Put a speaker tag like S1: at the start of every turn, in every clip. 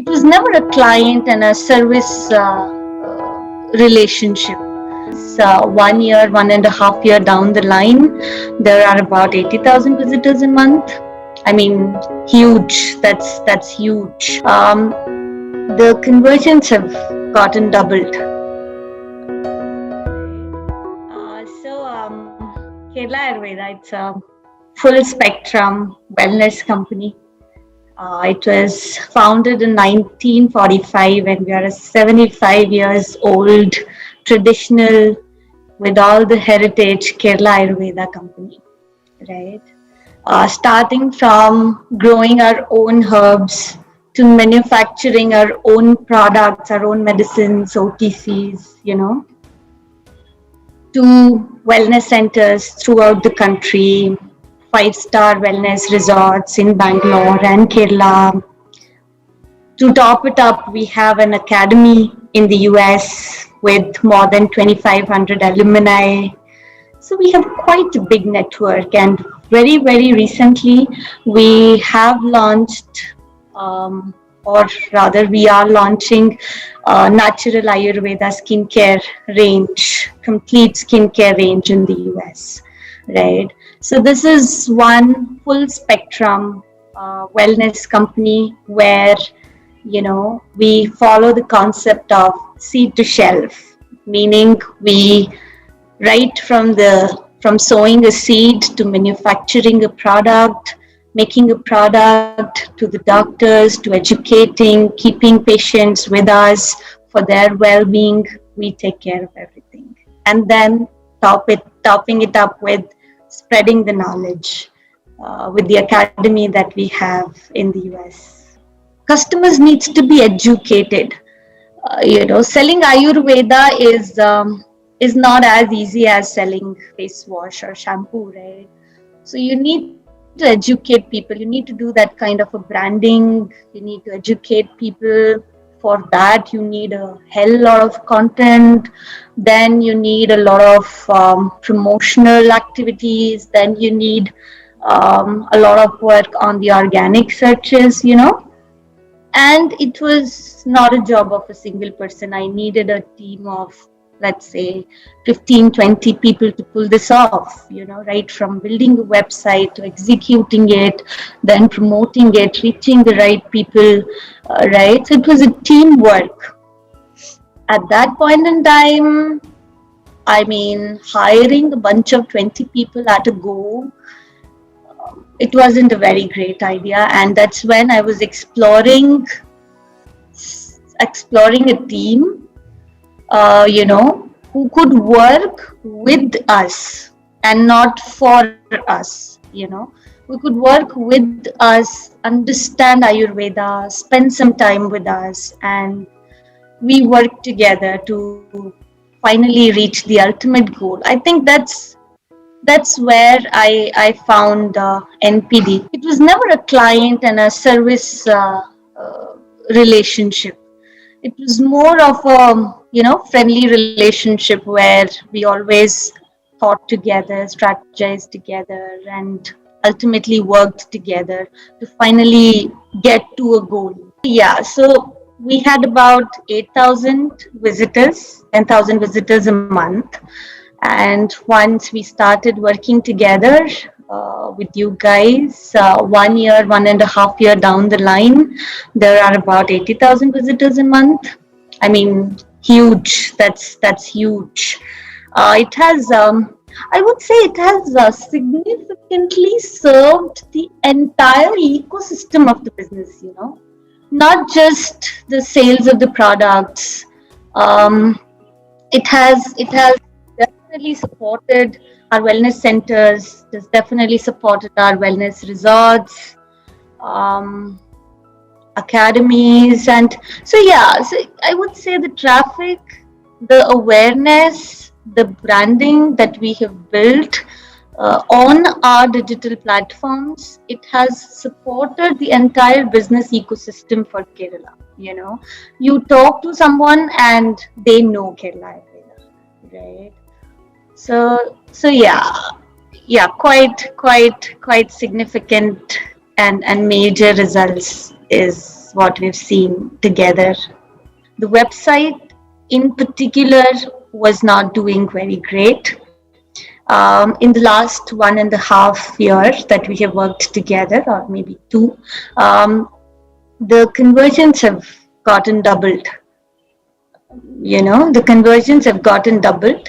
S1: It was never a client and a service relationship. 1 year, 1.5 year down the line, there are about 80,000 visitors a month. I mean, huge. That's huge. The conversions have gotten doubled. Kerala Ayurveda, it's a full spectrum wellness company. It was founded in 1945, and we are a 75 years old, traditional, with all the heritage Kerala Ayurveda company, right? Starting from growing our own herbs to manufacturing our own products, our own medicines, OTCs, to wellness centers throughout the country, five-star wellness resorts in Bangalore and Kerala. To top it up, we have an academy in the US with more than 2,500 alumni. So we have quite a big network, and very, very recently we have launched, or rather we are launching natural Ayurveda skincare range, complete skincare range in the US, right? So this is one full spectrum wellness company where, we follow the concept of seed to shelf, meaning we right from sowing a seed to manufacturing a product, making a product, to the doctors, to educating, keeping patients with us for their well-being. We take care of everything, and then topping it up with spreading the knowledge with the academy that we have in the US. Customers needs to be educated. Selling Ayurveda is not as easy as selling face wash or shampoo, right? So you need to educate people. You need to do that kind of a branding. You need to educate people. For that, you need a hell lot of content. Then you need a lot of promotional activities. Then you need a lot of work on the organic searches. And it was not a job of a single person. I needed a team of, let's say, 15, 20 people to pull this off, right from building a website to executing it, then promoting it, reaching the right people, right? So it was a teamwork. At that point in time, hiring a bunch of 20 people at a go, it wasn't a very great idea. And that's when I was exploring a team, who could work with us and not for us. Who could work with us, understand Ayurveda, spend some time with us, and we work together to finally reach the ultimate goal. I think that's where I found NPD. It was never a client and a service relationship. It was more of a friendly relationship where we always thought together, strategized together, and ultimately worked together to finally get to a goal. Yeah, so we had about 8,000 visitors, 10,000 visitors a month. And once we started working together with you guys, 1 year, 1.5 year down the line, there are about 80,000 visitors a month. I mean, huge. That's huge. It has, I would say, it has significantly served the entire ecosystem of the business. Not just the sales of the products. It has definitely supported our wellness centers. It has definitely supported our wellness resorts, academies, and so I would say the traffic, the awareness, the branding that we have built on our digital platforms, it has supported the entire business ecosystem for Kerala. You talk to someone and they know Kerala, right? So quite significant and major results is what we've seen together. The website in particular was not doing very great. In the last 1.5 years that we have worked together, or maybe two, um, the conversions have gotten doubled. The conversions have gotten doubled,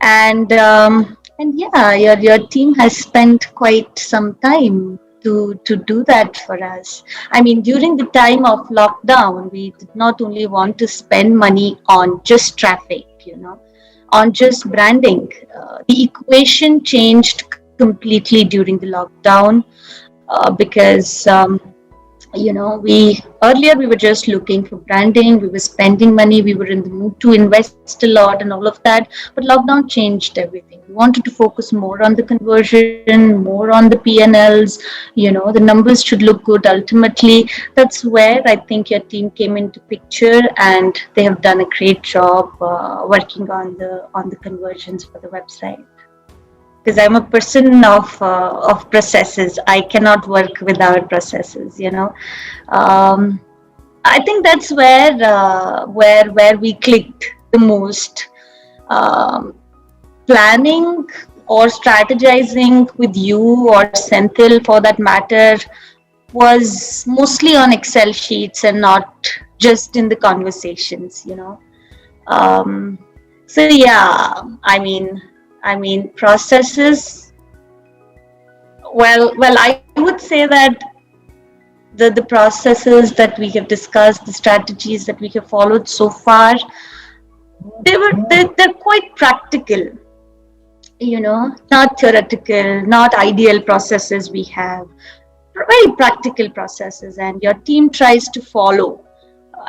S1: and yeah, your team has spent quite some time to do that for us. I mean, during the time of lockdown, we did not only want to spend money on just traffic, on just branding. The equation changed completely during the lockdown, because we earlier we were just looking for branding, we were spending money, we were in the mood to invest a lot and all of that. But lockdown changed everything. We wanted to focus more on the conversion, more on the P&Ls. The numbers should look good ultimately. That's where I think your team came into picture, and they have done a great job working on the conversions for the website, because I'm a person of processes. I cannot work without processes. Um, I think that's where we clicked the most. Um, Planning or strategizing with you or Senthil, for that matter, was mostly on Excel sheets and not just in the conversations. Um, so yeah, I mean processes. Well, I would say that the processes that we have discussed, the strategies that we have followed so far, they're quite practical. Not theoretical, not ideal processes we have. Very practical processes, and your team tries to follow,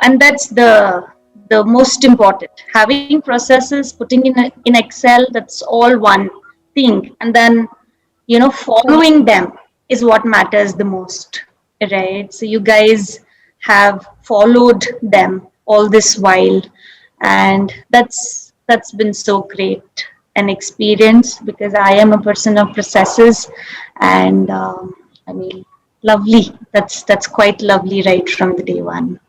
S1: and that's the most important. Having processes, putting in Excel, that's all one thing, and then following them is what matters the most, right? So you guys have followed them all this while, and that's been so great an experience, because I am a person of processes, and I mean, lovely. That's quite lovely right from the day one.